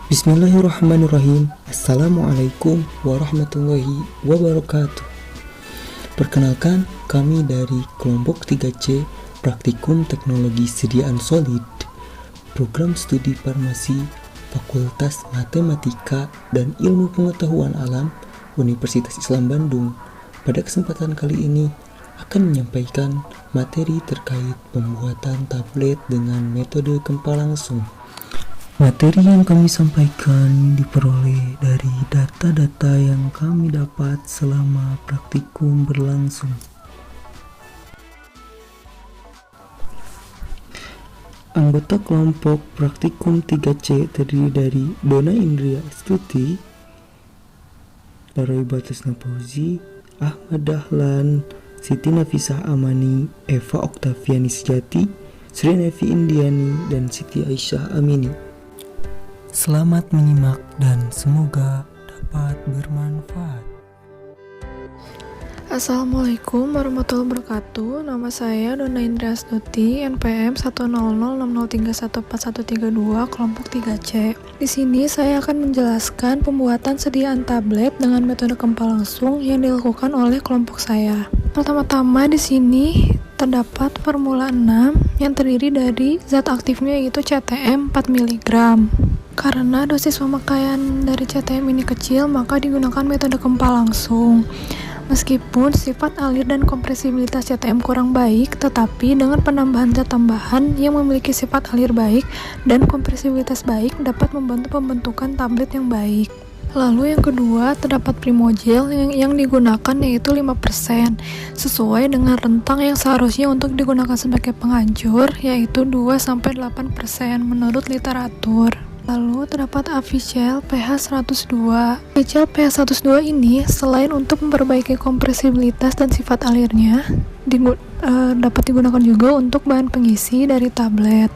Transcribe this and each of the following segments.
Bismillahirrahmanirrahim. Assalamualaikum warahmatullahi wabarakatuh. Perkenalkan, kami dari kelompok 3C Praktikum Teknologi Sediaan Solid, Program Studi Farmasi, Fakultas Matematika dan Ilmu Pengetahuan Alam, Universitas Islam Bandung. Pada kesempatan kali ini akan menyampaikan materi terkait pembuatan tablet dengan metode gempa langsung. Materi yang kami sampaikan diperoleh dari data-data yang kami dapat selama praktikum berlangsung. Anggota kelompok praktikum 3C terdiri dari Dona Indria Astuti, Laroy Batusna Fauzi, Ahmad Dahlan, Siti Nafisah Amani, Eva Oktaviani Sejati, Sri Nevi Indiani, dan Siti Aisyah Amini. Selamat menyimak dan semoga dapat bermanfaat. Assalamualaikum warahmatullahi wabarakatuh. Nama saya Dona Indria Astuti, NPM 10060314132, kelompok 3C. Di sini saya akan menjelaskan pembuatan sediaan tablet dengan metode gempa langsung yang dilakukan oleh kelompok saya. Pertama-tama di sini terdapat formula 6 yang terdiri dari zat aktifnya yaitu CTM 4 mg. Karena dosis pemakaian dari CTM ini kecil, maka digunakan metode gempa langsung. Meskipun sifat alir dan kompresibilitas CTM kurang baik, tetapi dengan penambahan zat tambahan yang memiliki sifat alir baik dan kompresibilitas baik dapat membantu pembentukan tablet yang baik. Lalu yang kedua, terdapat Primogel yang digunakan yaitu 5%, sesuai dengan rentang yang seharusnya untuk digunakan sebagai penghancur, yaitu 2-8% menurut literatur. Lalu terdapat Avicel pH 102. Avicel pH 102 ini selain untuk memperbaiki kompresibilitas dan sifat alirnya, dapat digunakan juga untuk bahan pengisi dari tablet.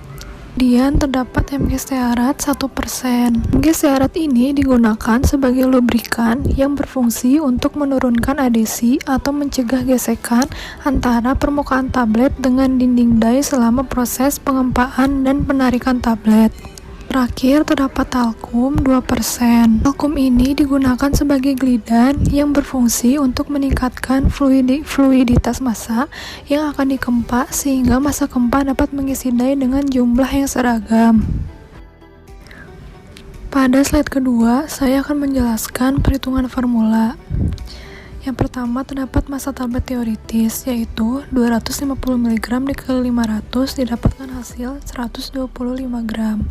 Kemudian terdapat MG Stearat 1%. MG Stearat ini digunakan sebagai lubrikan yang berfungsi untuk menurunkan adesi atau mencegah gesekan antara permukaan tablet dengan dinding die selama proses pengempaan dan penarikan tablet. Terakhir terdapat talkum 2%. Talkum ini digunakan sebagai glidan yang berfungsi untuk meningkatkan fluiditas massa yang akan dikempa sehingga massa kempa dapat mengisi die dengan jumlah yang seragam. Pada slide kedua, saya akan menjelaskan perhitungan formula. Yang pertama terdapat massa tablet teoritis yaitu 250 mg dikali 500 didapatkan hasil 125 gram.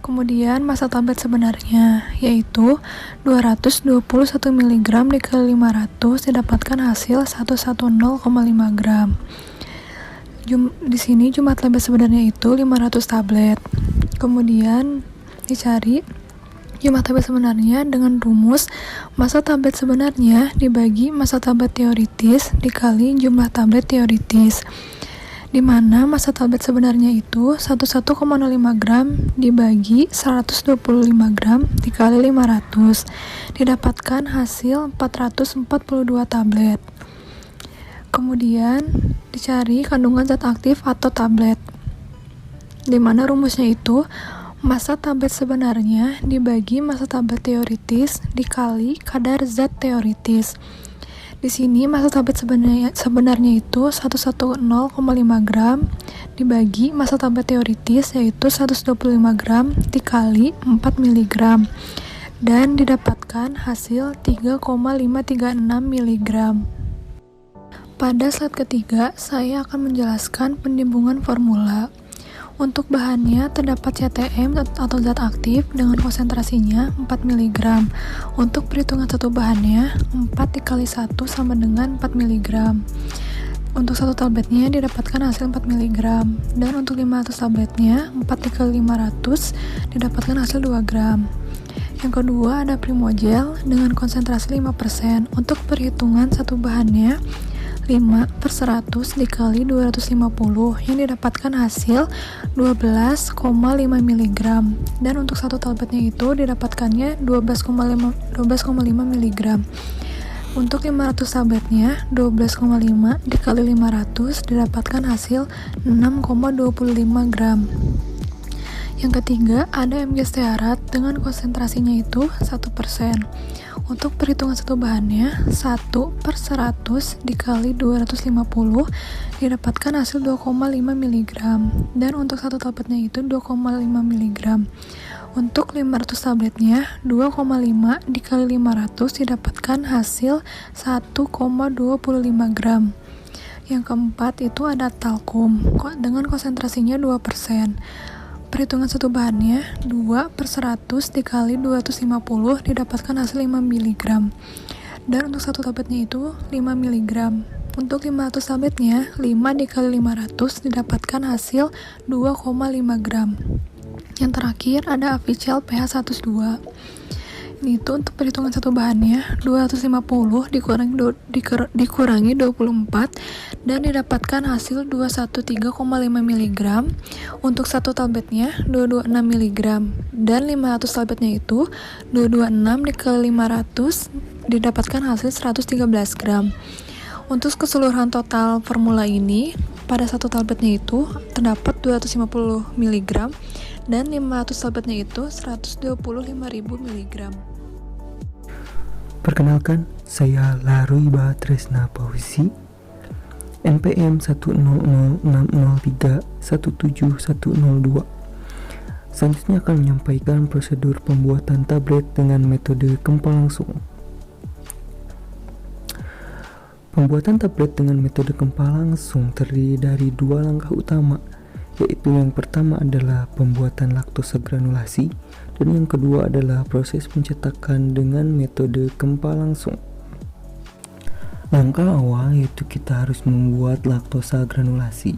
Kemudian massa tablet sebenarnya yaitu 221 mg dikali 500 didapatkan hasil 110,5 gram. Di sini jumlah tablet sebenarnya itu 500 tablet. Kemudian dicari jumlah tablet sebenarnya dengan rumus massa tablet sebenarnya dibagi massa tablet teoritis dikali jumlah tablet teoritis, di mana massa tablet sebenarnya itu 11,05 gram dibagi 125 gram dikali 500 didapatkan hasil 442 tablet. Kemudian dicari kandungan zat aktif atau tablet, di mana rumusnya itu massa tablet sebenarnya dibagi massa tablet teoritis dikali kadar zat teoritis. Di sini massa tablet sebenarnya itu 110,5 gram dibagi massa tablet teoritis yaitu 125 gram dikali 4 mg dan didapatkan hasil 3,536 mg. Pada slide ketiga, saya akan menjelaskan pendimbungan formula. Untuk bahannya terdapat CTM atau zat aktif dengan konsentrasinya 4 mg. Untuk perhitungan satu bahannya 4 dikali 1 sama dengan 4 mg. Untuk satu tabletnya didapatkan hasil 4 mg. Dan untuk 500 tabletnya 4 dikali 500 didapatkan hasil 2 gram. Yang kedua ada Primogel dengan konsentrasi 5%. Untuk perhitungan satu bahannya 5/100 dikali 250 yang didapatkan hasil 12,5 mg, dan untuk satu tabletnya itu didapatkannya 12,5 mg. Untuk 500 tabletnya, 12,5 dikali 500 didapatkan hasil 6,25 gram. Yang ketiga, ada mg stearat dengan konsentrasinya itu 1%. Untuk perhitungan satu bahannya, 1/100 dikali 250 didapatkan hasil 2,5 mg. Dan untuk satu tabletnya itu 2,5 mg. Untuk 500 tabletnya, 2,5 dikali 500 didapatkan hasil 1,25 gram. Yang keempat itu ada talkum dengan konsentrasinya 2%. Perhitungan satu bahannya, 2/100 dikali 250 didapatkan hasil 5 mg. Dan untuk satu tabletnya itu 5 mg. Untuk 500 tabletnya, 5 dikali 500 didapatkan hasil 2,5 gram. Yang terakhir ada Avicel pH 102. Ini itu untuk perhitungan satu bahannya, 250 dikurangi 24 dan didapatkan hasil 213,5 mg. Untuk satu tabletnya 226 mg dan 500 tabletnya itu 226 dikali 500 didapatkan hasil 113 gram. Untuk keseluruhan total formula ini pada satu tabletnya itu terdapat 250 mg dan 500 tabletnya itu 125.000 mg. Perkenalkan, saya Larui Batresna Pausi, NPM 10060317102. Selanjutnya akan menyampaikan prosedur pembuatan tablet dengan metode kempal langsung. Pembuatan tablet dengan metode kempal langsung terdiri dari dua langkah utama, yaitu yang pertama adalah pembuatan laktosa granulasi dan yang kedua adalah proses pencetakan dengan metode kempal langsung. Langkah awal yaitu kita harus membuat laktosa granulasi.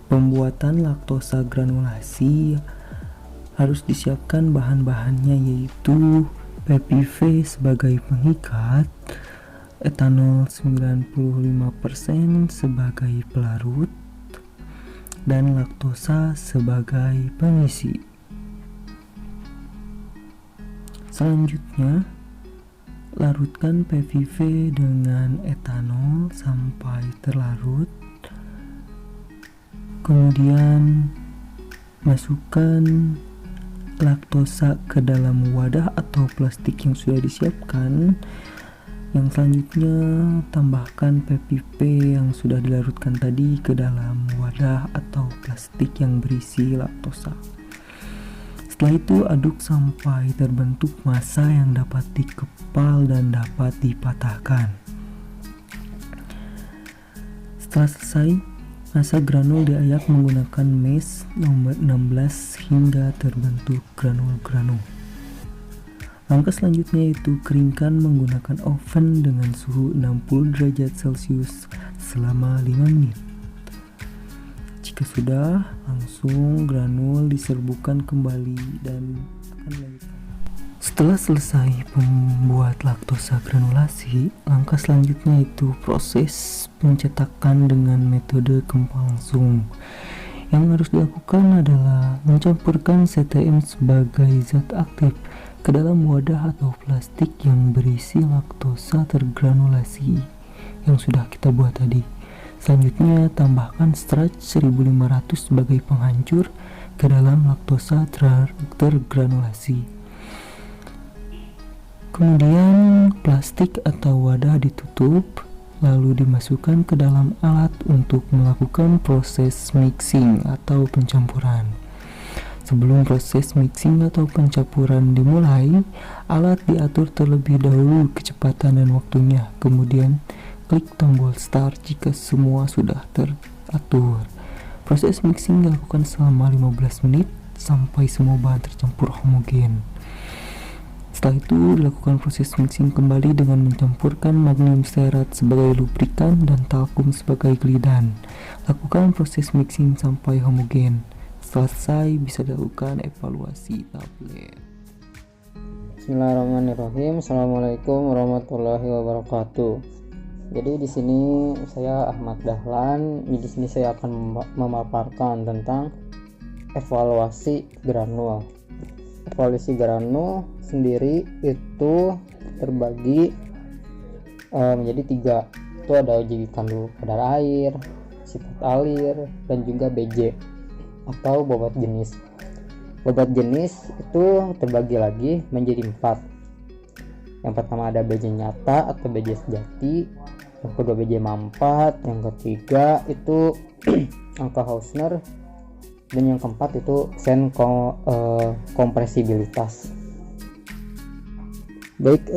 Pembuatan laktosa granulasi harus disiapkan bahan-bahannya yaitu PPV sebagai pengikat, etanol 95% sebagai pelarut, dan laktosa sebagai pengisi. Selanjutnya, larutkan PVV dengan etanol sampai terlarut. Kemudian, masukkan laktosa ke dalam wadah atau plastik yang sudah disiapkan. Yang selanjutnya, tambahkan PPP yang sudah dilarutkan tadi ke dalam wadah atau plastik yang berisi laktosa. Setelah itu, aduk sampai terbentuk massa yang dapat dikepal dan dapat dipatahkan. Setelah selesai, massa granul diayak menggunakan mesh nomor 16 hingga terbentuk granul-granul. Langkah selanjutnya yaitu keringkan menggunakan oven dengan suhu 60 derajat Celcius selama 5 menit. Jika sudah, langsung granul diserbukan kembali dan akan dilanjutkan. Setelah selesai membuat laktosa granulasi, langkah selanjutnya yaitu proses pencetakan dengan metode kempal langsung. Yang harus dilakukan adalah mencampurkan CTM sebagai zat aktif ke dalam wadah atau plastik yang berisi laktosa tergranulasi yang sudah kita buat tadi. Selanjutnya, tambahkan starch 1500 sebagai penghancur ke dalam laktosa tergranulasi. Kemudian, plastik atau wadah ditutup, lalu dimasukkan ke dalam alat untuk melakukan proses mixing atau pencampuran. Sebelum proses mixing atau pencampuran dimulai, alat diatur terlebih dahulu kecepatan dan waktunya. Kemudian, klik tombol start jika semua sudah teratur. Proses mixing dilakukan selama 15 menit sampai semua bahan tercampur homogen. Setelah itu, dilakukan proses mixing kembali dengan mencampurkan magnesium stearat sebagai lubrikan dan talkum sebagai glidan. Lakukan proses mixing sampai homogen. Selesai, bisa dilakukan evaluasi tablet. Bismillahirrahmanirrahim. Assalamualaikum warahmatullahi wabarakatuh. Jadi di sini saya Ahmad Dahlan. Di sini saya akan memaparkan tentang evaluasi granul. Evaluasi granul sendiri itu terbagi menjadi 3. Itu ada uji kadar air, sifat alir, dan juga BJ atau bobot jenis. Bobot jenis itu terbagi lagi menjadi 4. Yang pertama ada BJ nyata atau BJ sejati, yang kedua BJ manfaat, yang ketiga itu angka Hausner, dan yang keempat itu sen kompresibilitas. Baik,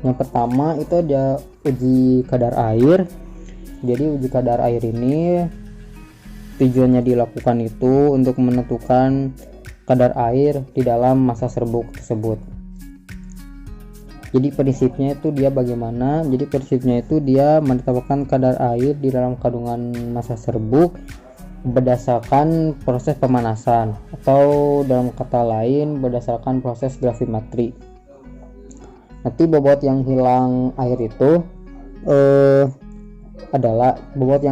yang pertama itu ada uji kadar air. Jadi uji kadar air ini tujuannya dilakukan itu untuk menentukan kadar air di dalam massa serbuk tersebut. Jadi prinsipnya itu dia bagaimana? Jadi prinsipnya itu dia menetapkan kadar air di dalam kandungan massa serbuk berdasarkan proses pemanasan, atau dalam kata lain berdasarkan proses gravimetri. Nanti bobot yang hilang air itu adalah bobot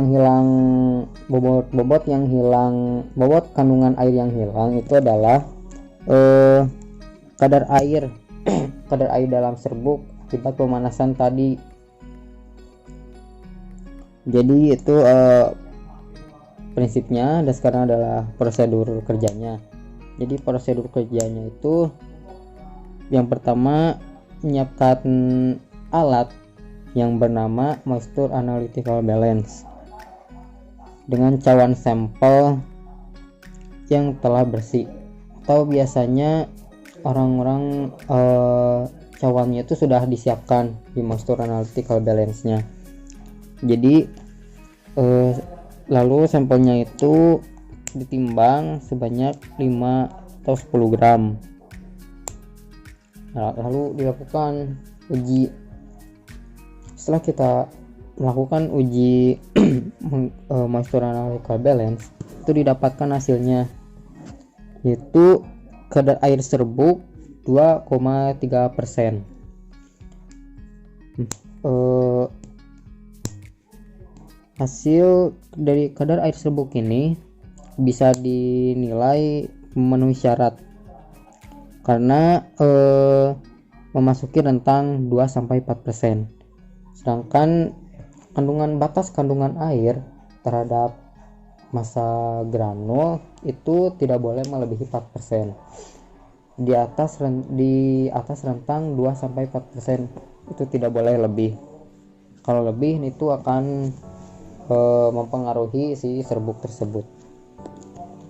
kandungan air yang hilang itu adalah kadar air kadar air dalam serbuk akibat pemanasan tadi. Jadi itu prinsipnya, dan sekarang adalah prosedur kerjanya. Jadi prosedur kerjanya itu yang pertama menyiapkan alat yang bernama Moisture Analytical Balance dengan cawan sampel yang telah bersih, atau biasanya orang-orang cawannya itu sudah disiapkan di Moisture Analytical Balance-nya. Jadi lalu sampelnya itu ditimbang sebanyak 5 atau 10 gram. Lalu dilakukan uji. Setelah kita melakukan uji Moisture Analytical Balance, itu didapatkan hasilnya yaitu kadar air serbuk 2,3%. Hasil dari kadar air serbuk ini bisa dinilai memenuhi syarat karena memasuki rentang 2-4%. Sedangkan batas kandungan air terhadap massa granul itu tidak boleh melebihi 4%. Di atas rentang 2-4% itu tidak boleh lebih. Kalau lebih itu akan mempengaruhi si serbuk tersebut.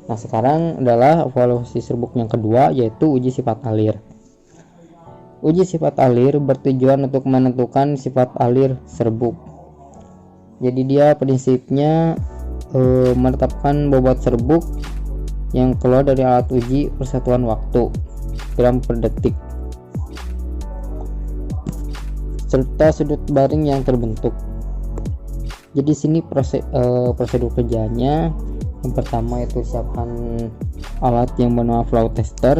Nah, sekarang adalah evaluasi serbuk yang kedua, yaitu uji sifat alir. Uji sifat alir bertujuan untuk menentukan sifat alir serbuk. Jadi dia prinsipnya menetapkan bobot serbuk yang keluar dari alat uji persatuan waktu gram per detik, serta sudut baring yang terbentuk. Jadi sini prosedur kerjanya, yang pertama itu siapkan alat yang bernama flow tester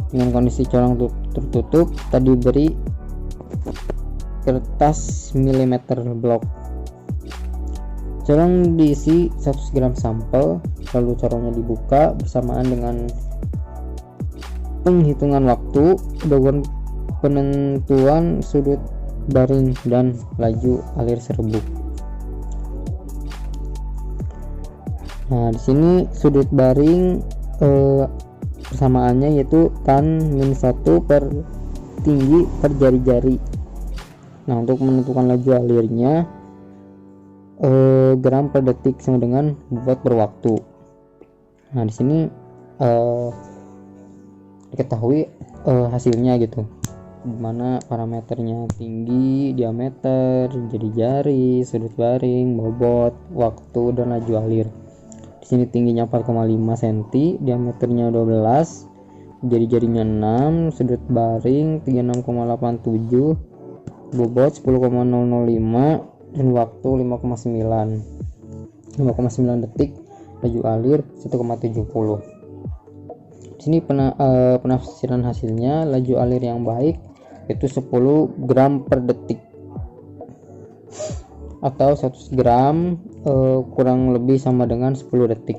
dengan kondisi colong tertutup. Tadi beri kertas milimeter blok. Corong diisi 100 gram sampel, lalu corongnya dibuka bersamaan dengan penghitungan waktu, dengan penentuan sudut baring dan laju alir serbuk. Nah, di sini sudut baring persamaannya yaitu tan -1 per tinggi per jari-jari. Nah, untuk menentukan laju alirnya gram per detik sama dengan bobot per waktu. Nah, di sini diketahui hasilnya gitu, dimana parameternya tinggi, diameter, jari-jari, sudut baring, bobot, waktu, dan laju alir. Di sini tingginya 4,5 cm, diameternya 12, jari-jarinya 6, sudut baring 36,87, bobot 10,005, dan waktu 5,9 detik, laju alir 1,70. Di sini penafsiran hasilnya, laju alir yang baik itu 10 gram per detik atau 100 gram kurang lebih sama dengan 10 detik.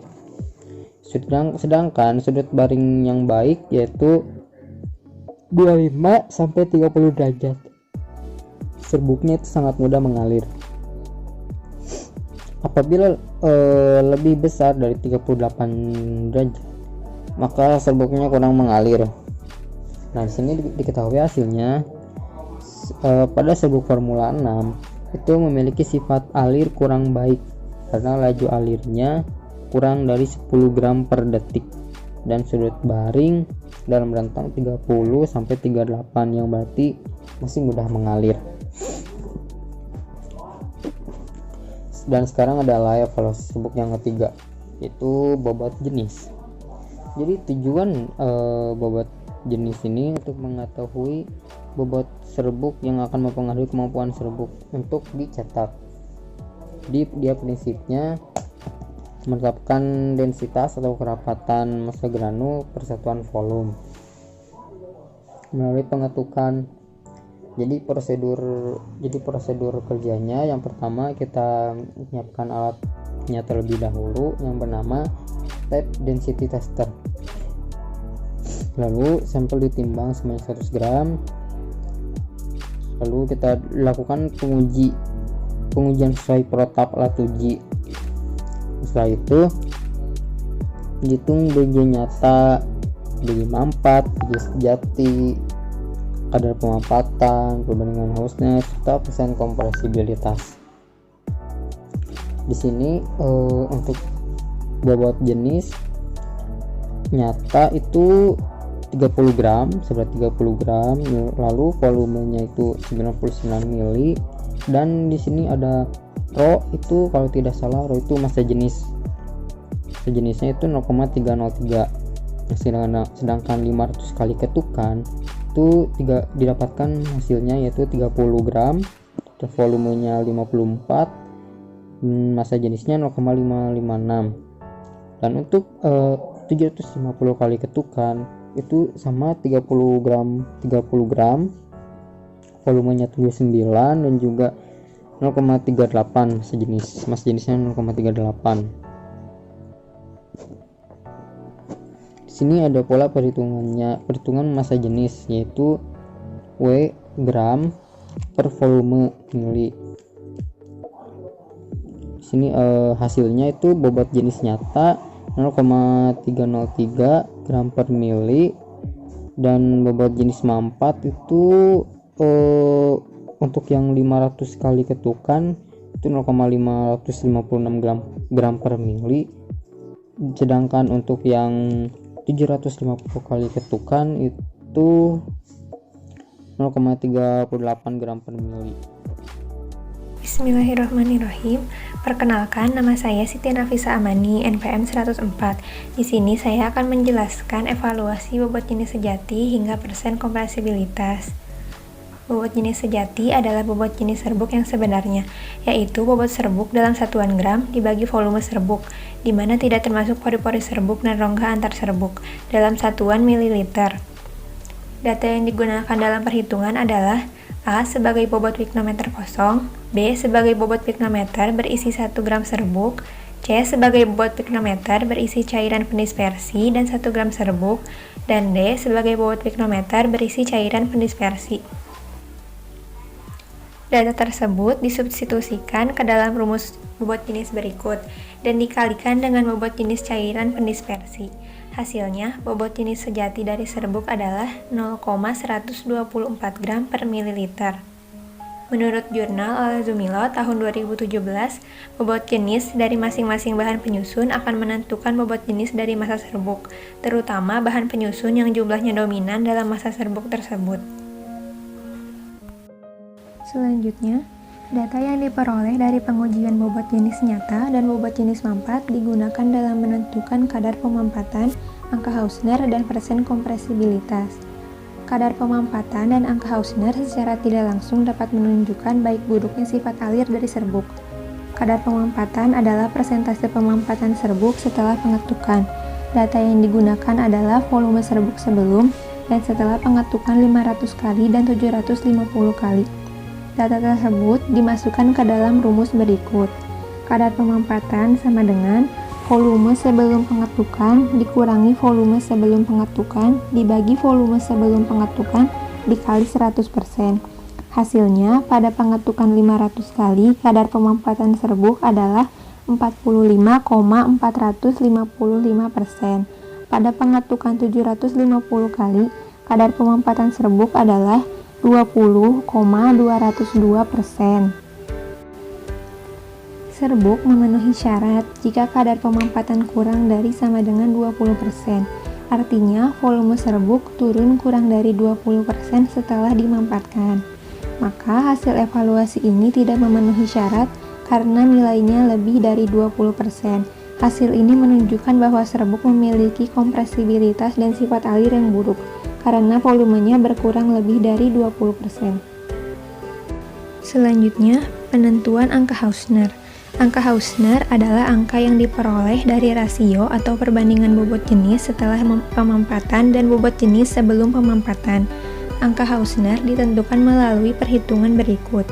Sedangkan sudut baring yang baik yaitu 25 sampai 30 derajat. serbuknya itu sangat mudah mengalir. Apabila lebih besar dari 38 derajat, maka serbuknya kurang mengalir. Nah, di sini diketahui hasilnya pada serbuk Formula 6 itu memiliki sifat alir kurang baik karena laju alirnya kurang dari 10 gram per detik dan sudut baring dalam rentang 30 sampai 38 yang berarti masih mudah mengalir. Dan sekarang adalah evaluasi serbuk yang ketiga, yaitu bobot jenis. Jadi tujuan bobot jenis ini untuk mengetahui bobot serbuk yang akan mempengaruhi kemampuan serbuk untuk dicetak. Dia prinsipnya menetapkan densitas atau kerapatan massa granul per satuan volume melalui pengetukan. Jadi prosedur kerjanya, yang pertama kita menyiapkan alatnya terlebih dahulu yang bernama tape density tester. Lalu sampel ditimbang sebanyak 100 gram. Lalu kita lakukan pengujian sesuai protap alat uji. Setelah itu dihitung BG nyata, BG mampat, BG sejati, kadar pemampatan, perbandingan houseness, serta persen kompresibilitas. Di sini untuk bobot jenis nyata itu 30 gram, seberat 30 gram, lalu volumenya itu 99 mili, dan di sini ada Rho itu, kalau tidak salah Rho itu massa jenis. Sejenisnya itu 0,303. Sedangkan 500 kali ketukan itu didapatkan hasilnya yaitu 30 gram, volumenya 54, massa jenisnya 0,556. Dan untuk 750 kali ketukan itu sama 30 gram, volumenya 79 dan juga 0,38 sejenis, massa jenisnya 0,38. Di sini ada pola perhitungan massa jenis, yaitu W gram per volume mili. Di sini hasilnya itu bobot jenis nyata 0,303 gram per mili, dan bobot jenis mampat itu untuk yang 500 kali ketukan itu 0,556 gram per mili. Sedangkan untuk yang 750 kali ketukan itu 0,38 gram per mili. Bismillahirrahmanirrahim. Perkenalkan, nama saya Siti Nafisa Amani, NPM 104. Di sini saya akan menjelaskan evaluasi bobot jenis sejati hingga persen kompresibilitas. Bobot jenis sejati adalah bobot jenis serbuk yang sebenarnya, yaitu bobot serbuk dalam satuan gram dibagi volume serbuk, di mana tidak termasuk pori-pori serbuk dan rongga antar serbuk, dalam satuan mililiter. Data yang digunakan dalam perhitungan adalah A sebagai bobot piknometer kosong, B sebagai bobot piknometer berisi 1 gram serbuk, C sebagai bobot piknometer berisi cairan pendispersi dan 1 gram serbuk, dan D sebagai bobot piknometer berisi cairan pendispersi. Data tersebut disubstitusikan ke dalam rumus bobot jenis berikut dan dikalikan dengan bobot jenis cairan pendispersi. Hasilnya, bobot jenis sejati dari serbuk adalah 0,124 gram per mililiter. Menurut jurnal Al-Zumilo tahun 2017, bobot jenis dari masing-masing bahan penyusun akan menentukan bobot jenis dari massa serbuk, terutama bahan penyusun yang jumlahnya dominan dalam massa serbuk tersebut. Selanjutnya, data yang diperoleh dari pengujian bobot jenis nyata dan bobot jenis mampat digunakan dalam menentukan kadar pemampatan, angka Hausner, dan persen kompresibilitas. Kadar pemampatan dan angka Hausner secara tidak langsung dapat menunjukkan baik buruknya sifat alir dari serbuk. Kadar pemampatan adalah persentase pemampatan serbuk setelah pengetukan. Data yang digunakan adalah volume serbuk sebelum dan setelah pengetukan 500 kali dan 750 kali. Data tersebut dimasukkan ke dalam rumus berikut. Kadar pemampatan sama dengan volume sebelum pengetukan dikurangi volume sebelum pengetukan dibagi volume sebelum pengetukan dikali 100%. Hasilnya, pada pengetukan 500 kali, kadar pemampatan serbuk adalah 45,455%. Pada pengetukan 750 kali, kadar pemampatan serbuk adalah 20,202%. Serbuk memenuhi syarat jika kadar pemampatan kurang dari sama dengan 20%. Artinya, volume serbuk turun kurang dari 20% setelah dimampatkan. Maka hasil evaluasi ini tidak memenuhi syarat karena nilainya lebih dari 20%. Hasil ini menunjukkan bahwa serbuk memiliki kompresibilitas dan sifat alir yang buruk karena volumenya berkurang lebih dari 20%. Selanjutnya, penentuan angka Hausner. Angka Hausner adalah angka yang diperoleh dari rasio atau perbandingan bobot jenis setelah pemampatan dan bobot jenis sebelum pemampatan. Angka Hausner ditentukan melalui perhitungan berikut.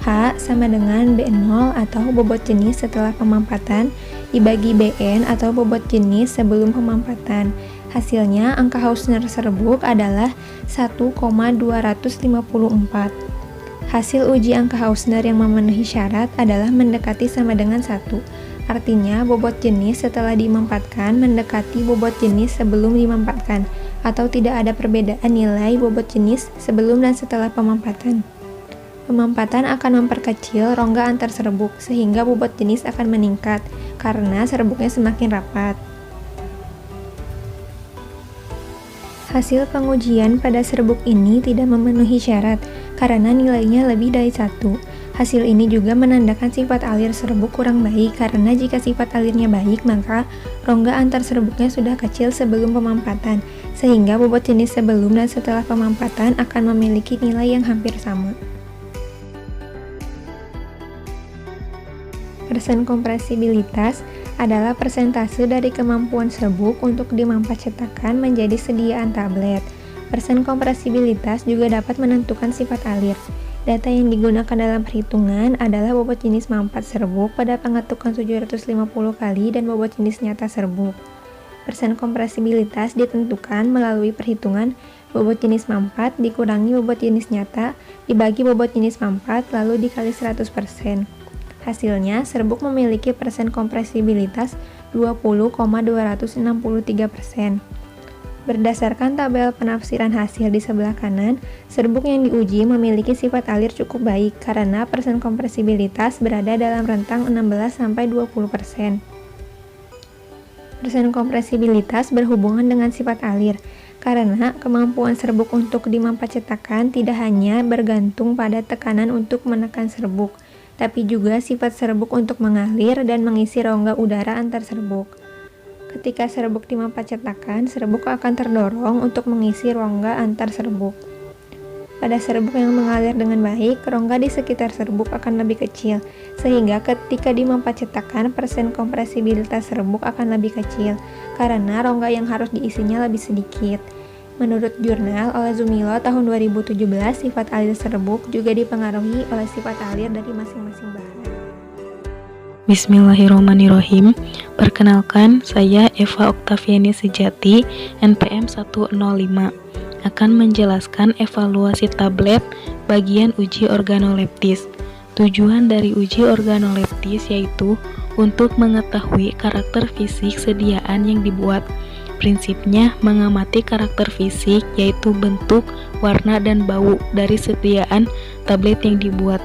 H sama dengan B0 atau bobot jenis setelah pemampatan dibagi Bn atau bobot jenis sebelum pemampatan. Hasilnya, angka Hausner serbuk adalah 1,254. Hasil uji angka Hausner yang memenuhi syarat adalah mendekati sama dengan 1. Artinya, bobot jenis setelah dimampatkan mendekati bobot jenis sebelum dimampatkan, atau tidak ada perbedaan nilai bobot jenis sebelum dan setelah pemampatan. Pemampatan akan memperkecil rongga antar serbuk, sehingga bobot jenis akan meningkat, karena serbuknya semakin rapat. Hasil pengujian pada serbuk ini tidak memenuhi syarat, karena nilainya lebih dari 1. Hasil ini juga menandakan sifat alir serbuk kurang baik, karena jika sifat alirnya baik, maka rongga antar serbuknya sudah kecil sebelum pemampatan, sehingga bobot jenis sebelum dan setelah pemampatan akan memiliki nilai yang hampir sama. Persen kompresibilitas adalah persentase dari kemampuan serbuk untuk dimampat cetakan menjadi sediaan tablet. Persen kompresibilitas juga dapat menentukan sifat alir. Data yang digunakan dalam perhitungan adalah bobot jenis mampat serbuk pada pengetukan 750 kali dan bobot jenis nyata serbuk. Persen kompresibilitas ditentukan melalui perhitungan bobot jenis mampat dikurangi bobot jenis nyata dibagi bobot jenis mampat lalu dikali 100%. Hasilnya, serbuk memiliki persen kompresibilitas 20,263%. Berdasarkan tabel penafsiran hasil di sebelah kanan, serbuk yang diuji memiliki sifat alir cukup baik karena persen kompresibilitas berada dalam rentang 16-20%. Persen kompresibilitas berhubungan dengan sifat alir, karena kemampuan serbuk untuk dimampat cetakan tidak hanya bergantung pada tekanan untuk menekan serbuk, tapi juga sifat serbuk untuk mengalir dan mengisi rongga udara antar serbuk. Ketika serbuk dimampat cetakan, serbuk akan terdorong untuk mengisi rongga antar serbuk. Pada serbuk yang mengalir dengan baik, rongga di sekitar serbuk akan lebih kecil, sehingga ketika dimampat cetakan, persen kompresibilitas serbuk akan lebih kecil, karena rongga yang harus diisinya lebih sedikit. Menurut jurnal oleh Zumilo tahun 2017, sifat alir serbuk juga dipengaruhi oleh sifat alir dari masing-masing bahan. Bismillahirrahmanirrahim. Perkenalkan, saya Eva Oktaviani Sejati, NPM 105, akan menjelaskan evaluasi tablet bagian uji organoleptis. Tujuan dari uji organoleptis yaitu untuk mengetahui karakter fisik sediaan yang dibuat. Prinsipnya mengamati karakter fisik yaitu bentuk, warna, dan bau dari sediaan tablet yang dibuat.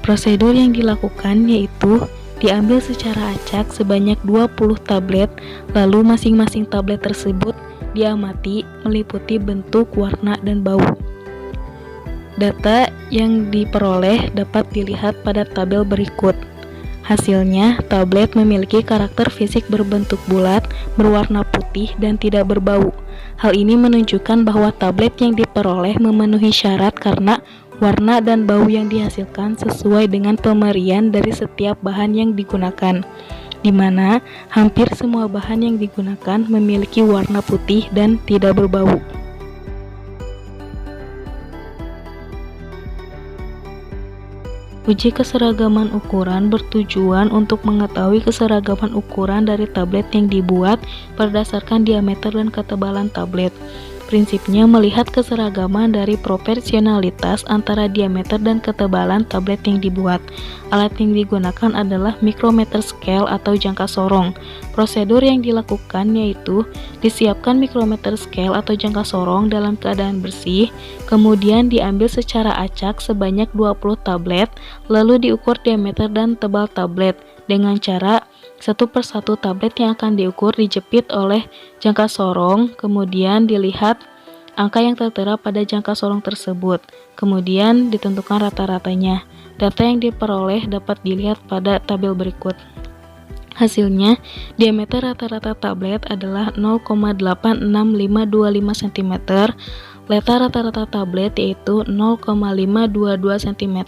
Prosedur yang dilakukan yaitu diambil secara acak sebanyak 20 tablet, lalu masing-masing tablet tersebut diamati meliputi bentuk, warna, dan bau. Data yang diperoleh dapat dilihat pada tabel berikut. Hasilnya, tablet memiliki karakter fisik berbentuk bulat, berwarna putih, dan tidak berbau. Hal ini menunjukkan bahwa tablet yang diperoleh memenuhi syarat karena warna dan bau yang dihasilkan sesuai dengan pemberian dari setiap bahan yang digunakan, di mana hampir semua bahan yang digunakan memiliki warna putih dan tidak berbau. Uji keseragaman ukuran bertujuan untuk mengetahui keseragaman ukuran dari tablet yang dibuat berdasarkan diameter dan ketebalan tablet. Prinsipnya melihat keseragaman dari proporsionalitas antara diameter dan ketebalan tablet yang dibuat. Alat yang digunakan adalah micrometer scale atau jangka sorong. Prosedur yang dilakukan yaitu disiapkan micrometer scale atau jangka sorong dalam keadaan bersih, kemudian diambil secara acak sebanyak 20 tablet, lalu diukur diameter dan tebal tablet dengan cara satu persatu tablet yang akan diukur dijepit oleh jangka sorong, kemudian dilihat angka yang tertera pada jangka sorong tersebut, kemudian ditentukan rata-ratanya. Data yang diperoleh dapat dilihat pada tabel berikut. Hasilnya, diameter rata-rata tablet adalah 0,86525 cm, lebar rata-rata tablet yaitu 0,522 cm,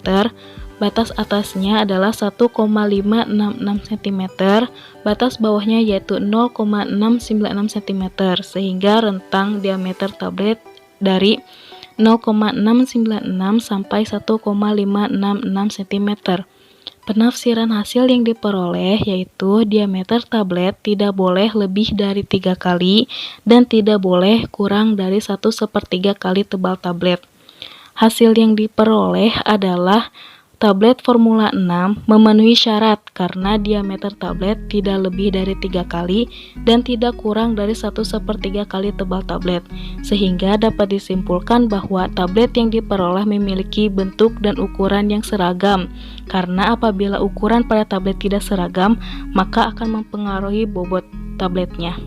batas atasnya adalah 1,566 cm, batas bawahnya yaitu 0,696 cm, sehingga rentang diameter tablet dari 0,696 sampai 1,566 cm. Penafsiran hasil yang diperoleh yaitu diameter tablet tidak boleh lebih dari 3 kali dan tidak boleh kurang dari 1/3 kali tebal tablet. Hasil yang diperoleh adalah tablet Formula 6 memenuhi syarat karena diameter tablet tidak lebih dari 3 kali dan tidak kurang dari 1/3 kali tebal tablet, sehingga dapat disimpulkan bahwa tablet yang diperoleh memiliki bentuk dan ukuran yang seragam, karena apabila ukuran pada tablet tidak seragam, maka akan mempengaruhi bobot tabletnya.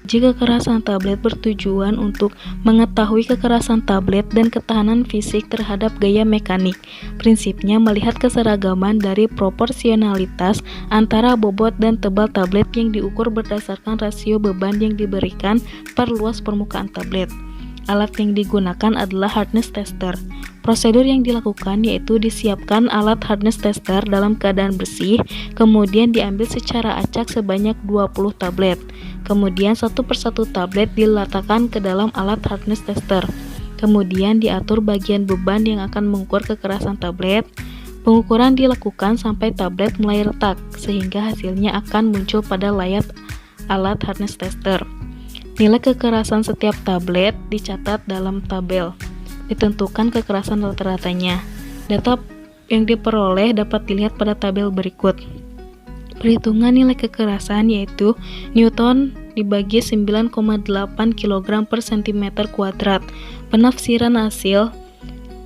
Jika kekerasan tablet bertujuan untuk mengetahui kekerasan tablet dan ketahanan fisik terhadap gaya mekanik, prinsipnya melihat keseragaman dari proporsionalitas antara bobot dan tebal tablet yang diukur berdasarkan rasio beban yang diberikan per luas permukaan tablet. Alat yang digunakan adalah hardness tester. Prosedur yang dilakukan yaitu disiapkan alat hardness tester dalam keadaan bersih, kemudian diambil secara acak sebanyak 20 tablet. Kemudian satu persatu tablet diletakkan ke dalam alat hardness tester. Kemudian diatur bagian beban yang akan mengukur kekerasan tablet. Pengukuran dilakukan sampai tablet mulai retak, sehingga hasilnya akan muncul pada layar alat hardness tester. Nilai kekerasan setiap tablet dicatat dalam tabel. Ditentukan kekerasan rata-ratanya. Data yang diperoleh dapat dilihat pada tabel berikut. Perhitungan nilai kekerasan yaitu Newton dibagi 9,8 kg per cm kuadrat. Penafsiran hasil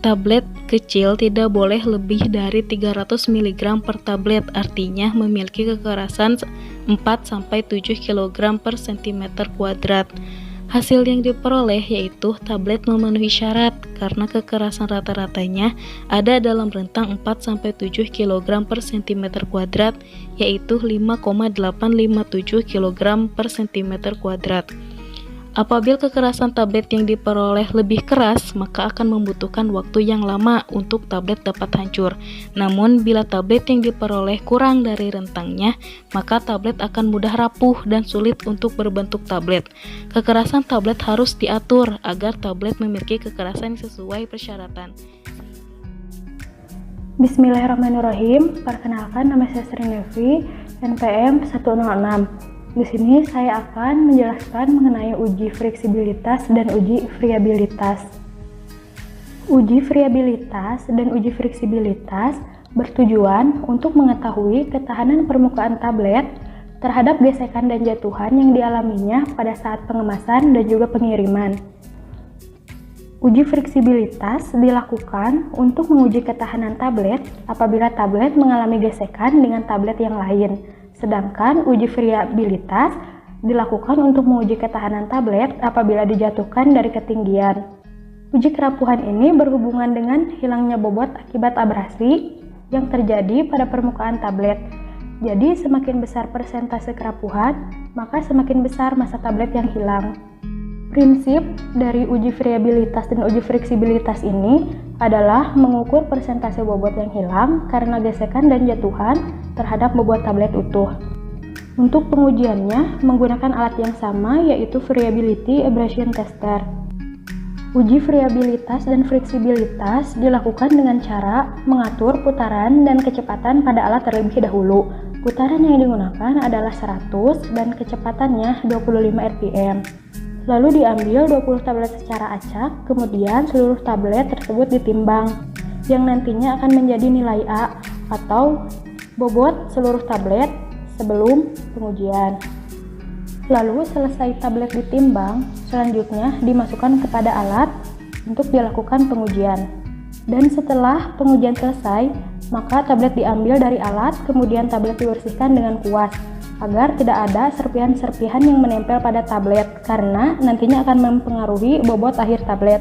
tablet kecil tidak boleh lebih dari 300 mg per tablet, artinya memiliki kekerasan 4-7 kg per cm kuadrat. Hasil yang diperoleh yaitu tablet memenuhi syarat karena kekerasan rata-ratanya ada dalam rentang 4-7 kg per cm kuadrat, yaitu 5,857 kg per cm kuadrat. Apabila kekerasan tablet yang diperoleh lebih keras, maka akan membutuhkan waktu yang lama untuk tablet dapat hancur. Namun, bila tablet yang diperoleh kurang dari rentangnya, maka tablet akan mudah rapuh dan sulit untuk berbentuk tablet. Kekerasan tablet harus diatur agar tablet memiliki kekerasan yang sesuai persyaratan. Bismillahirrahmanirrahim. Perkenalkan, nama saya Sri Nevi, NPM 106. Di sini saya akan menjelaskan mengenai uji fleksibilitas dan uji friabilitas. Uji friabilitas dan uji fleksibilitas bertujuan untuk mengetahui ketahanan permukaan tablet terhadap gesekan dan jatuhan yang dialaminya pada saat pengemasan dan juga pengiriman. Uji fleksibilitas dilakukan untuk menguji ketahanan tablet apabila tablet mengalami gesekan dengan tablet yang lain. Sedangkan uji friabilitas dilakukan untuk menguji ketahanan tablet apabila dijatuhkan dari ketinggian. Uji kerapuhan ini berhubungan dengan hilangnya bobot akibat abrasi yang terjadi pada permukaan tablet. Jadi semakin besar persentase kerapuhan, maka semakin besar massa tablet yang hilang. Prinsip dari uji friabilitas dan uji fleksibilitas ini adalah mengukur persentase bobot yang hilang karena gesekan dan jatuhan terhadap bobot tablet utuh. Untuk pengujiannya menggunakan alat yang sama yaitu Friability Abrasion Tester. Uji friabilitas dan fleksibilitas dilakukan dengan cara mengatur putaran dan kecepatan pada alat terlebih dahulu. Putaran yang digunakan adalah 100 dan kecepatannya 25 rpm. Lalu diambil 20 tablet secara acak, kemudian seluruh tablet tersebut ditimbang, yang nantinya akan menjadi nilai A atau bobot seluruh tablet sebelum pengujian. Lalu selesai tablet ditimbang, selanjutnya dimasukkan kepada alat untuk dilakukan pengujian. Dan setelah pengujian selesai, maka tablet diambil dari alat, kemudian tablet dibersihkan dengan kuas agar tidak ada serpihan-serpihan yang menempel pada tablet karena nantinya akan mempengaruhi bobot akhir tablet.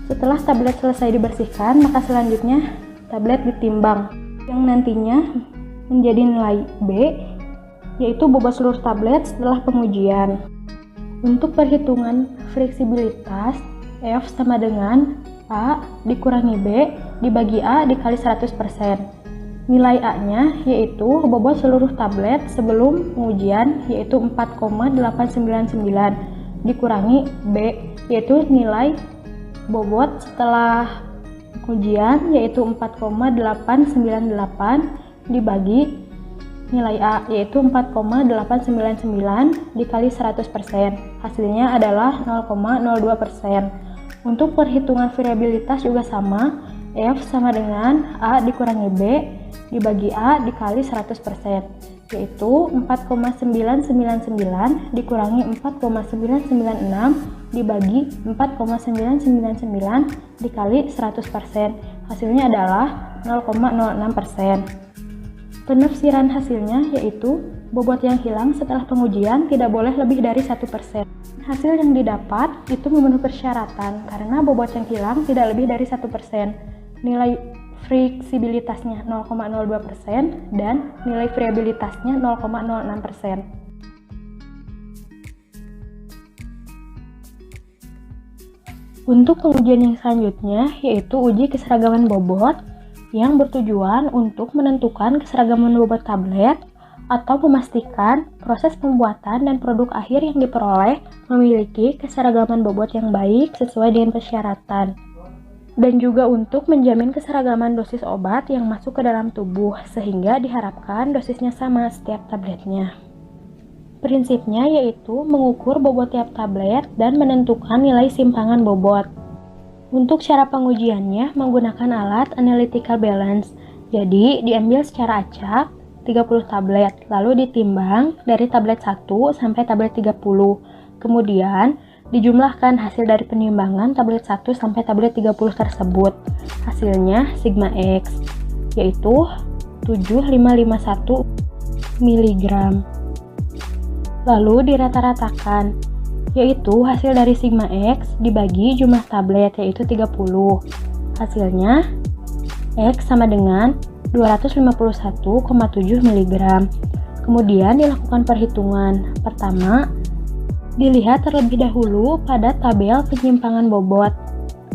Setelah tablet selesai dibersihkan, maka selanjutnya tablet ditimbang yang nantinya menjadi nilai B, yaitu bobot seluruh tablet setelah pengujian. Untuk perhitungan fleksibilitas, F sama dengan A dikurangi B dibagi A dikali 100%. Nilai A-nya yaitu bobot seluruh tablet sebelum pengujian yaitu 4,899 dikurangi B yaitu nilai bobot setelah pengujian yaitu 4,898 dibagi nilai A yaitu 4,899 dikali 100%. Hasilnya adalah 0,02%. Untuk perhitungan variabilitas juga sama, F sama dengan A dikurangi B dibagi A dikali 100%, yaitu 4,999 dikurangi 4,996 dibagi 4,999 dikali 100%. Hasilnya adalah 0,06%. Penafsiran hasilnya yaitu bobot yang hilang setelah pengujian tidak boleh lebih dari 1%. Hasil yang didapat itu memenuhi persyaratan karena bobot yang hilang tidak lebih dari 1%. Nilai fleksibilitasnya 0,02% dan nilai variabilitasnya 0,06%. Untuk pengujian yang selanjutnya yaitu uji keseragaman bobot yang bertujuan untuk menentukan keseragaman bobot tablet atau memastikan proses pembuatan dan produk akhir yang diperoleh memiliki keseragaman bobot yang baik sesuai dengan persyaratan. Dan juga untuk menjamin keseragaman dosis obat yang masuk ke dalam tubuh, sehingga diharapkan dosisnya sama setiap tabletnya. Prinsipnya yaitu mengukur bobot tiap tablet dan menentukan nilai simpangan bobot. Untuk cara pengujiannya menggunakan alat analytical balance, jadi diambil secara acak 30 tablet, lalu ditimbang dari tablet 1 sampai tablet 30. Kemudian dijumlahkan hasil dari penimbangan tablet 1 sampai tablet 30 tersebut. Hasilnya sigma X, yaitu 7551 mg. Lalu dirata-ratakan, yaitu hasil dari sigma X dibagi jumlah tablet, yaitu 30. Hasilnya X sama dengan 251,7 mg. Kemudian dilakukan perhitungan. Pertama, dilihat terlebih dahulu pada tabel penyimpangan bobot.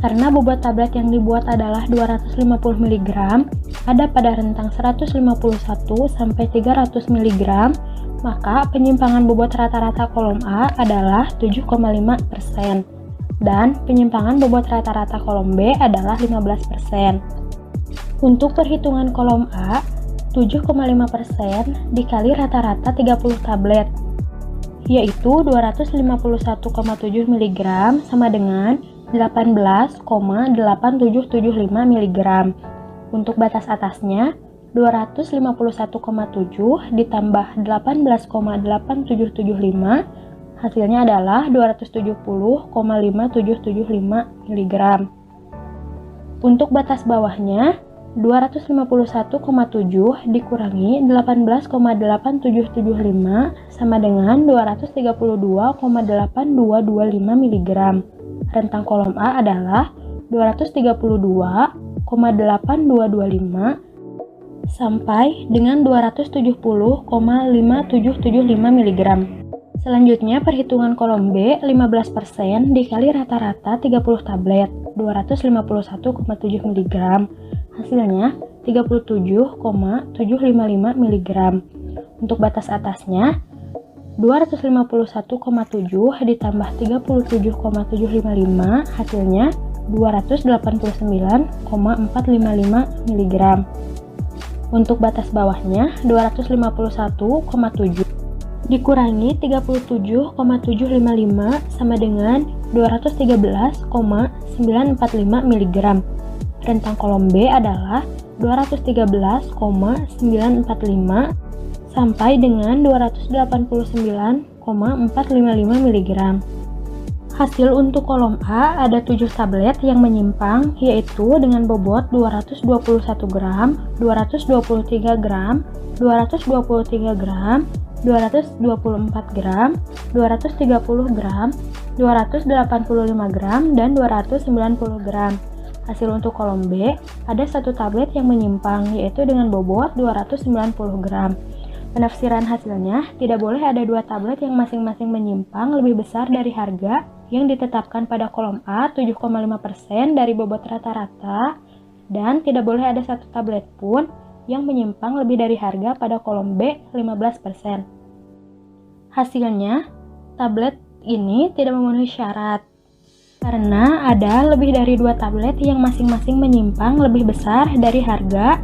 Karena bobot tablet yang dibuat adalah 250 mg, ada pada rentang 151 sampai 300 mg, maka penyimpangan bobot rata-rata kolom A adalah 7,5% dan penyimpangan bobot rata-rata kolom B adalah 15%. Untuk perhitungan kolom A, 7,5% dikali rata-rata 30 tablet, yaitu 251,7 mg sama dengan 18,8775 mg. Untuk batas atasnya, 251,7 ditambah 18,8775, hasilnya adalah 270,5775 mg. Untuk batas bawahnya, 251,7 dikurangi 18,8775 sama dengan 232,8225 mg. Rentang kolom A adalah 232,8225 sampai dengan 270,5775 mg. Selanjutnya perhitungan kolom B, 15% dikali rata-rata 30 tablet, 251,7 mg. Hasilnya 37,755 mg. Untuk batas atasnya, 251,7 ditambah 37,755, hasilnya 289,455 mg. Untuk batas bawahnya 251,7 dikurangi 37,755 sama dengan 213,945 mg. Rentang kolom B adalah 213,945 sampai dengan 289,455 mg. Hasil untuk kolom A ada 7 tablet yang menyimpang, yaitu dengan bobot 221 gram, 223 gram, 223 gram, 224 gram, 230 gram, 285 gram, dan 290 gram. Hasil untuk kolom B ada 1 tablet yang menyimpang, yaitu dengan bobot 290 gram. Penafsiran hasilnya, tidak boleh ada 2 tablet yang masing-masing menyimpang lebih besar dari harga yang ditetapkan pada kolom A 7,5% dari bobot rata-rata, dan tidak boleh ada 1 tablet pun yang menyimpang lebih dari harga pada kolom B 15%. Hasilnya, tablet ini tidak memenuhi syarat karena ada lebih dari 2 tablet yang masing-masing menyimpang lebih besar dari harga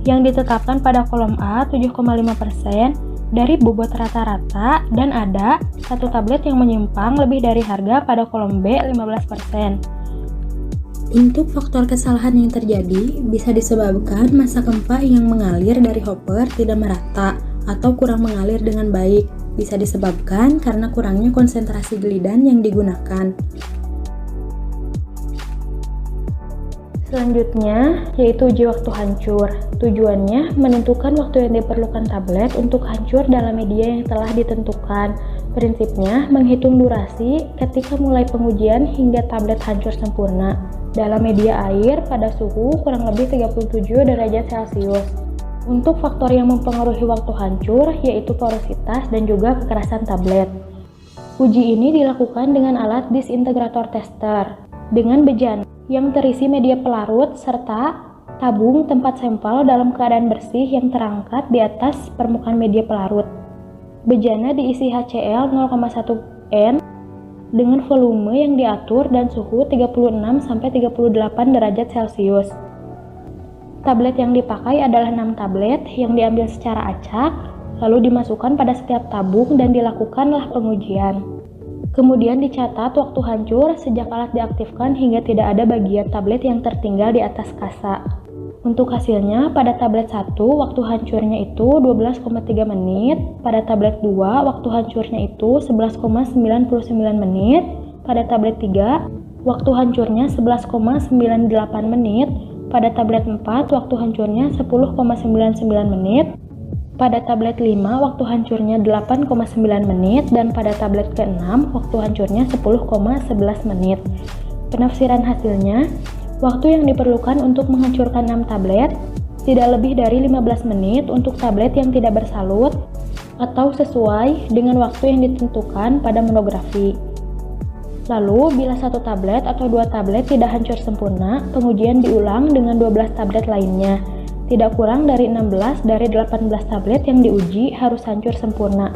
yang ditetapkan pada kolom A 7,5% dari bobot rata-rata, dan ada 1 tablet yang menyimpang lebih dari harga pada kolom B 15%. Untuk faktor kesalahan yang terjadi bisa disebabkan massa gempa yang mengalir dari hopper tidak merata atau kurang mengalir dengan baik. Bisa disebabkan karena kurangnya konsentrasi gelidan yang digunakan. Selanjutnya, yaitu uji waktu hancur. Tujuannya menentukan waktu yang diperlukan tablet untuk hancur dalam media yang telah ditentukan. Prinsipnya menghitung durasi ketika mulai pengujian hingga tablet hancur sempurna dalam media air pada suhu kurang lebih 37 derajat Celcius. Untuk faktor yang mempengaruhi waktu hancur yaitu porositas dan juga kekerasan tablet. Uji ini dilakukan dengan alat disintegrator tester dengan bejana yang terisi media pelarut serta tabung tempat sampel dalam keadaan bersih yang terangkat di atas permukaan media pelarut. Bejana diisi HCl 0,1 N dengan volume yang diatur dan suhu 36-38 derajat Celcius. Tablet yang dipakai adalah 6 tablet yang diambil secara acak, lalu dimasukkan pada setiap tabung dan dilakukanlah pengujian. Kemudian dicatat waktu hancur sejak alat diaktifkan hingga tidak ada bagian tablet yang tertinggal di atas kasa. Untuk hasilnya, pada tablet 1 waktu hancurnya itu 12,3 menit, pada tablet 2 waktu hancurnya itu 11,99 menit, pada tablet 3 waktu hancurnya 11,98 menit, pada tablet 4 waktu hancurnya 10,99 menit, pada tablet 5 waktu hancurnya 8,9 menit, dan pada tablet ke-6 waktu hancurnya 10,11 menit. Penafsiran hasilnya, waktu yang diperlukan untuk menghancurkan 6 tablet tidak lebih dari 15 menit untuk tablet yang tidak bersalut atau sesuai dengan waktu yang ditentukan pada monografi. Lalu, bila 1 tablet atau 2 tablet tidak hancur sempurna, pengujian diulang dengan 12 tablet lainnya. Tidak kurang dari 16 dari 18 tablet yang diuji harus hancur sempurna.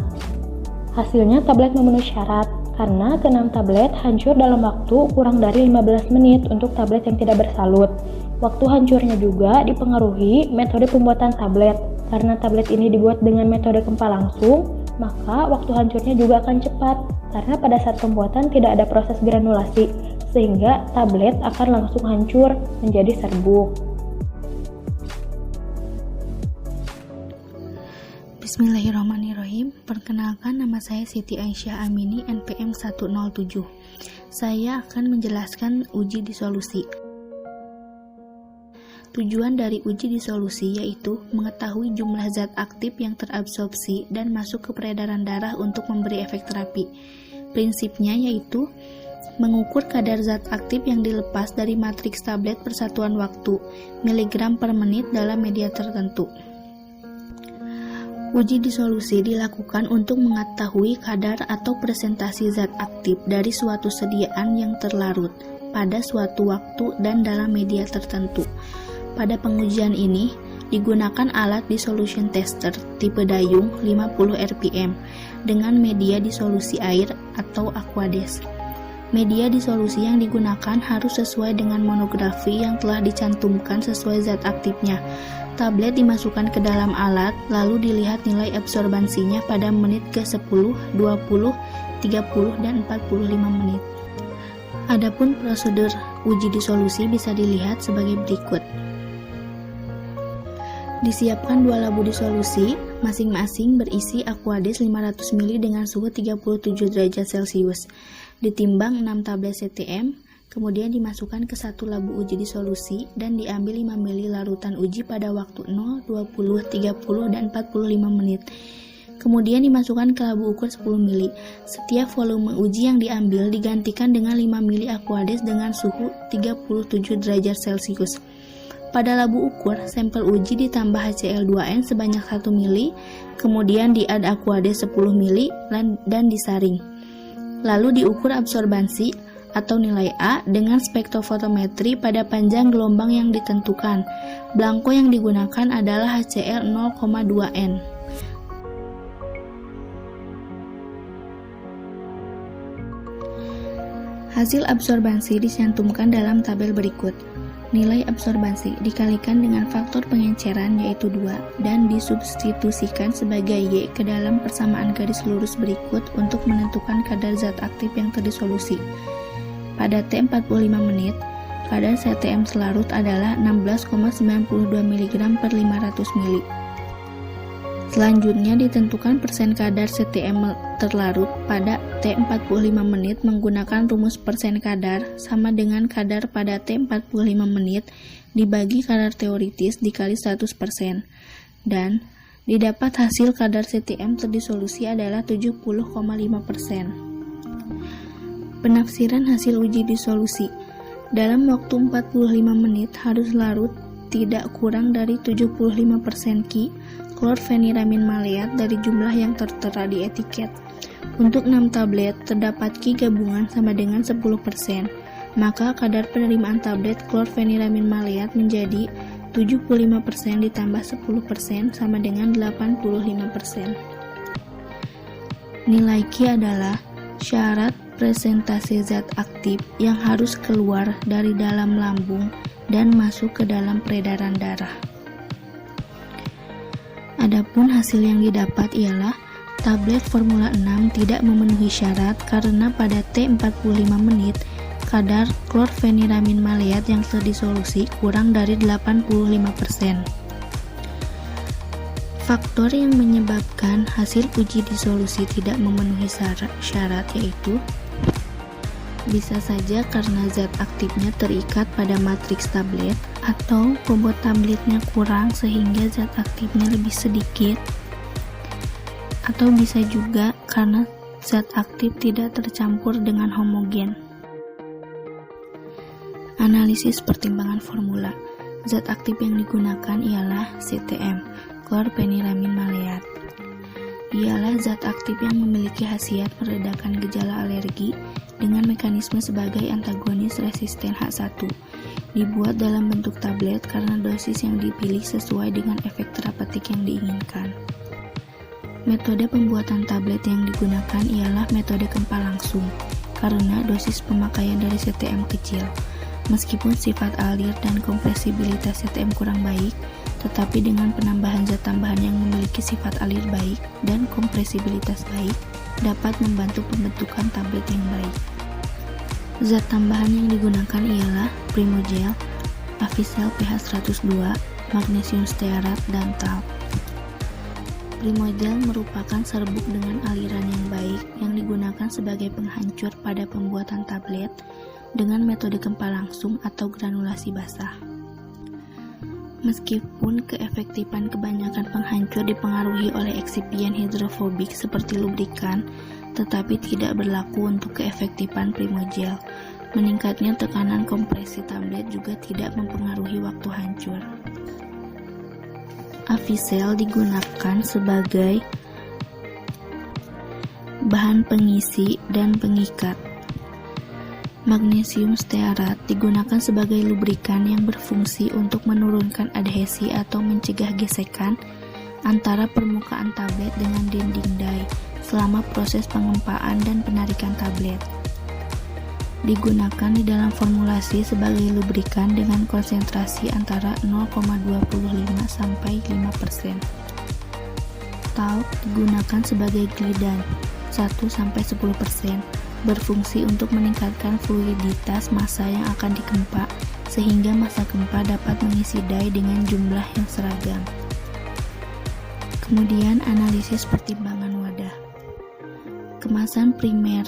Hasilnya tablet memenuhi syarat, karena ke-6 tablet hancur dalam waktu kurang dari 15 menit untuk tablet yang tidak bersalut. Waktu hancurnya juga dipengaruhi metode pembuatan tablet. Karena tablet ini dibuat dengan metode gempa langsung, maka waktu hancurnya juga akan cepat, karena pada saat pembuatan tidak ada proses granulasi, sehingga tablet akan langsung hancur menjadi serbuk. Bismillahirrahmanirrahim. Perkenalkan, nama saya Siti Aisyah Amini, NPM 107. Saya akan menjelaskan uji disolusi. Tujuan dari uji disolusi yaitu mengetahui jumlah zat aktif yang terabsorpsi dan masuk ke peredaran darah untuk memberi efek terapi. Prinsipnya yaitu mengukur kadar zat aktif yang dilepas dari matriks tablet persatuan waktu, miligram per menit dalam media tertentu. Uji disolusi dilakukan untuk mengetahui kadar atau presentasi zat aktif dari suatu sediaan yang terlarut pada suatu waktu dan dalam media tertentu. Pada pengujian ini, digunakan alat dissolution tester tipe dayung 50 rpm dengan media disolusi air atau Aquades. Media disolusi yang digunakan harus sesuai dengan monografi yang telah dicantumkan sesuai zat aktifnya. Tablet dimasukkan ke dalam alat, lalu dilihat nilai absorbansinya pada menit ke-10, 20, 30, dan 45 menit. Adapun prosedur uji disolusi bisa dilihat sebagai berikut. Disiapkan 2 labu disolusi, masing-masing berisi Aquades 500 ml dengan suhu 37 derajat Celcius. Ditimbang 6 tablet CTM, kemudian dimasukkan ke 1 labu uji disolusi dan diambil 5 ml larutan uji pada waktu 0, 20, 30, dan 45 menit. Kemudian dimasukkan ke labu ukur 10 ml. Setiap volume uji yang diambil digantikan dengan 5 ml Aquades dengan suhu 37 derajat Celcius. Pada labu ukur, sampel uji ditambah HCl2n sebanyak 1 ml, kemudian diad Aquades 10 ml dan disaring. Lalu diukur absorbansi atau nilai A dengan spektrofotometri pada panjang gelombang yang ditentukan. Blanko yang digunakan adalah HCl 0,2N. Hasil absorbansi dicantumkan dalam tabel berikut. Nilai absorbansi dikalikan dengan faktor pengenceran yaitu 2 dan disubstitusikan sebagai Y ke dalam persamaan garis lurus berikut untuk menentukan kadar zat aktif yang terdisolusi. Pada T45 menit, kadar CTM selarut adalah 16,92 mg per 500 ml. Selanjutnya ditentukan persen kadar CTM terlarut pada T45 menit menggunakan rumus persen kadar sama dengan kadar pada T45 menit dibagi kadar teoritis dikali 100%, dan didapat hasil kadar CTM terdisolusi adalah 70,5%. Penafsiran hasil uji disolusi. Dalam waktu 45 menit harus larut tidak kurang dari 75% Ki klorfeniramin maleat dari jumlah yang tertera di etiket. Untuk 6 tablet terdapat Ki gabungan sama dengan 10%, maka kadar penerimaan tablet klorfeniramin maleat menjadi 75% ditambah 10% sama dengan 85%. Nilai Ki adalah syarat presentasi zat aktif yang harus keluar dari dalam lambung dan masuk ke dalam peredaran darah. Adapun hasil yang didapat ialah tablet Formula 6 tidak memenuhi syarat karena pada T45 menit kadar klorfeniramin maleat yang terdisolusi kurang dari 85%. Faktor yang menyebabkan hasil uji disolusi tidak memenuhi syarat yaitu bisa saja karena zat aktifnya terikat pada matriks tablet atau bobot tabletnya kurang sehingga zat aktifnya lebih sedikit, atau bisa juga karena zat aktif tidak tercampur dengan homogen. Analisis pertimbangan formula. Zat aktif yang digunakan ialah CTM, klorfeniramin maleat. Ialah zat aktif yang memiliki khasiat meredakan gejala alergi dengan mekanisme sebagai antagonis resisten H1. Dibuat dalam bentuk tablet karena dosis yang dipilih sesuai dengan efek terapeutik yang diinginkan. Metode pembuatan tablet yang digunakan ialah metode gempa langsung karena dosis pemakaian dari CTM kecil. Meskipun sifat alir dan kompresibilitas CTM kurang baik, tetapi dengan penambahan zat tambahan yang memiliki sifat alir baik dan kompresibilitas baik dapat membantu pembentukan tablet yang baik. Zat tambahan yang digunakan ialah Primogel, Avicel pH 102, magnesium stearat, dan talc. Primogel merupakan serbuk dengan aliran yang baik yang digunakan sebagai penghancur pada pembuatan tablet dengan metode gempa langsung atau granulasi basah. Meskipun keefektifan kebanyakan penghancur dipengaruhi oleh eksipien hidrofobik seperti lubrikan, tetapi tidak berlaku untuk keefektifan Primogel. Meningkatnya tekanan kompresi tablet juga tidak mempengaruhi waktu hancur. Avicel digunakan sebagai bahan pengisi dan pengikat. Magnesium stearat digunakan sebagai lubrikan yang berfungsi untuk menurunkan adhesi atau mencegah gesekan antara permukaan tablet dengan dinding die selama proses pengempaan dan penarikan tablet. digunakan di dalam formulasi sebagai lubrikan dengan konsentrasi antara 0,25 sampai 5%. Talc digunakan sebagai glidan 1-10%, berfungsi untuk meningkatkan fluiditas massa yang akan dikempa sehingga massa gempa dapat mengisi dai dengan jumlah yang seragam. Kemudian analisis pertimbangan wadah. Kemasan primer,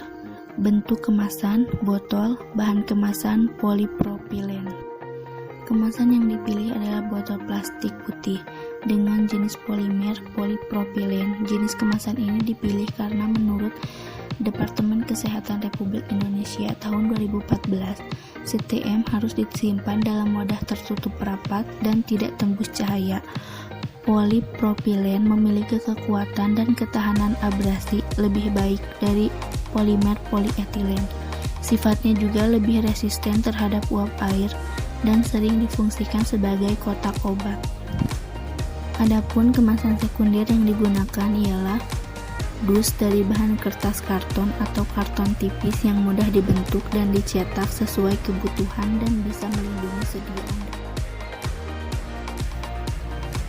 bentuk kemasan, botol, bahan kemasan polipropilen. Kemasan yang dipilih adalah botol plastik putih dengan jenis polimer polipropilen. Jenis kemasan ini dipilih karena menurut Departemen Kesehatan Republik Indonesia tahun 2014, CTM harus disimpan dalam wadah tertutup rapat dan tidak tembus cahaya. Polipropilen memiliki kekuatan dan ketahanan abrasi lebih baik dari polimer polietilen. Sifatnya juga lebih resisten terhadap uap air dan sering difungsikan sebagai kotak obat. Adapun kemasan sekunder yang digunakan ialah dus dari bahan kertas karton atau karton tipis yang mudah dibentuk dan dicetak sesuai kebutuhan dan bisa melindungi sediaan.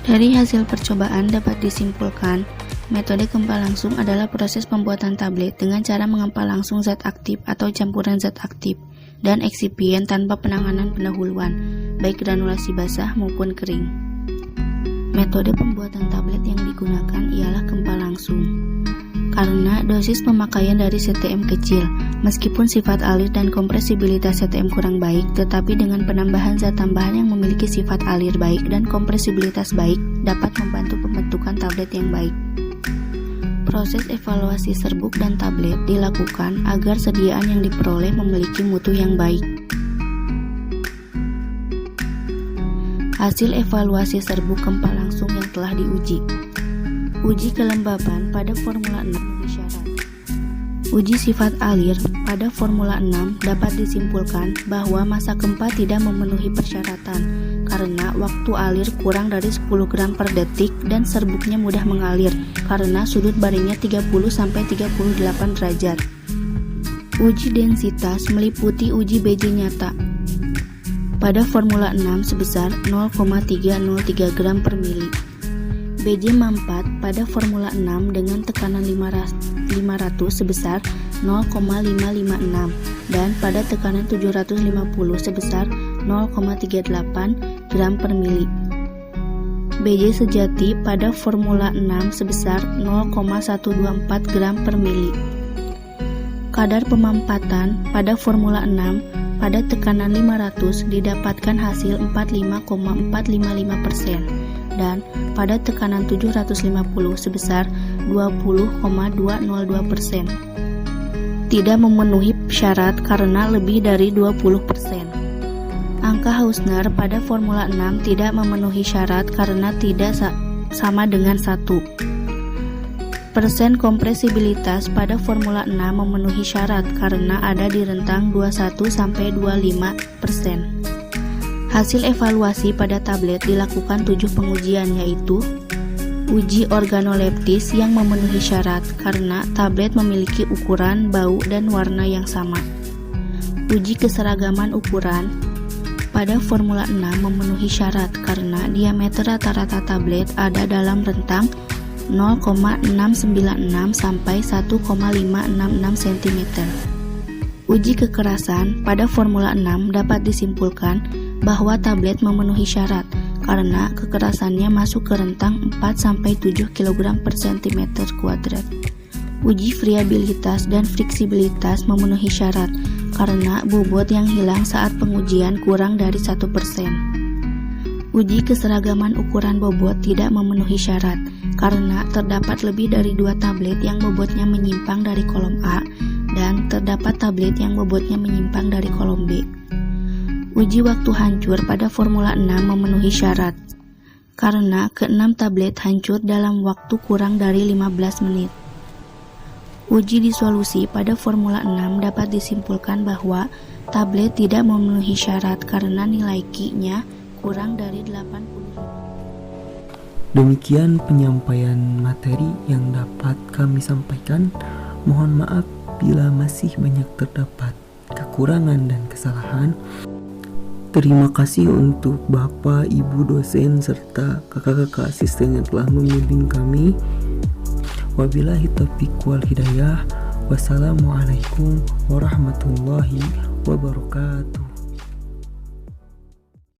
Dari hasil percobaan dapat disimpulkan, metode gempa langsung adalah proses pembuatan tablet dengan cara mengempa langsung zat aktif atau campuran zat aktif dan eksipien tanpa penanganan pendahuluan, baik granulasi basah maupun kering. Metode pembuatan tablet yang digunakan ialah gempa langsung. Karena dosis pemakaian dari CTM kecil, meskipun sifat alir dan kompresibilitas CTM kurang baik, tetapi dengan penambahan zat tambahan yang memiliki sifat alir baik dan kompresibilitas baik dapat membantu pembentukan tablet yang baik. Proses evaluasi serbuk dan tablet dilakukan agar sediaan yang diperoleh memiliki mutu yang baik. Hasil evaluasi serbuk gempa langsung yang telah diuji. Uji kelembaban pada Formula 6 syarat. Uji sifat alir pada Formula 6 dapat disimpulkan bahwa massa gempa tidak memenuhi persyaratan karena waktu alir kurang dari 10 gram per detik dan serbuknya mudah mengalir karena sudut baringnya 30-38 derajat. Uji densitas meliputi uji BJ nyata pada Formula 6 sebesar 0,303 gram per mili. BJ mampat pada Formula 6 dengan tekanan 500 sebesar 0,556 dan pada tekanan 750 sebesar 0,38 gram per mili. BJ sejati pada Formula 6 sebesar 0,124 gram per mili. Kadar pemampatan pada Formula 6 pada tekanan 500 didapatkan hasil 45,455% dan pada tekanan 750 sebesar 20,202%. Tidak memenuhi syarat karena lebih dari 20%. Angka Hausner pada Formula 6 tidak memenuhi syarat karena tidak sama dengan 1. Persen kompresibilitas pada Formula 6 memenuhi syarat karena ada di rentang 21-25%. Hasil evaluasi pada tablet dilakukan 7 pengujian yaitu uji organoleptis yang memenuhi syarat karena tablet memiliki ukuran, bau, dan warna yang sama. Uji keseragaman ukuran pada Formula 6 memenuhi syarat karena diameter rata-rata tablet ada dalam rentang 0,696 sampai 1,566 cm. Uji kekerasan pada Formula 6 dapat disimpulkan bahwa tablet memenuhi syarat karena kekerasannya masuk ke rentang 4-7 kg per cm kuadrat. Uji friabilitas dan fleksibilitas memenuhi syarat karena bobot yang hilang saat pengujian kurang dari 1%. Uji keseragaman ukuran bobot tidak memenuhi syarat karena terdapat lebih dari 2 tablet yang bobotnya menyimpang dari kolom A dan terdapat tablet yang bobotnya menyimpang dari kolom B. Uji waktu hancur pada Formula 6 memenuhi syarat karena ke-6 tablet hancur dalam waktu kurang dari 15 menit. Uji disolusi pada Formula 6 dapat disimpulkan bahwa tablet tidak memenuhi syarat karena nilai Q-nya kurang dari 80. Demikian penyampaian materi yang dapat kami sampaikan. Mohon maaf bila masih banyak terdapat kekurangan. kekurangan dan kesalahan. Terima kasih untuk Bapak, Ibu dosen, serta kakak-kakak asisten yang telah membimbing kami. Wabillahi taufiq wal hidayah. Wassalamualaikum warahmatullahi wabarakatuh.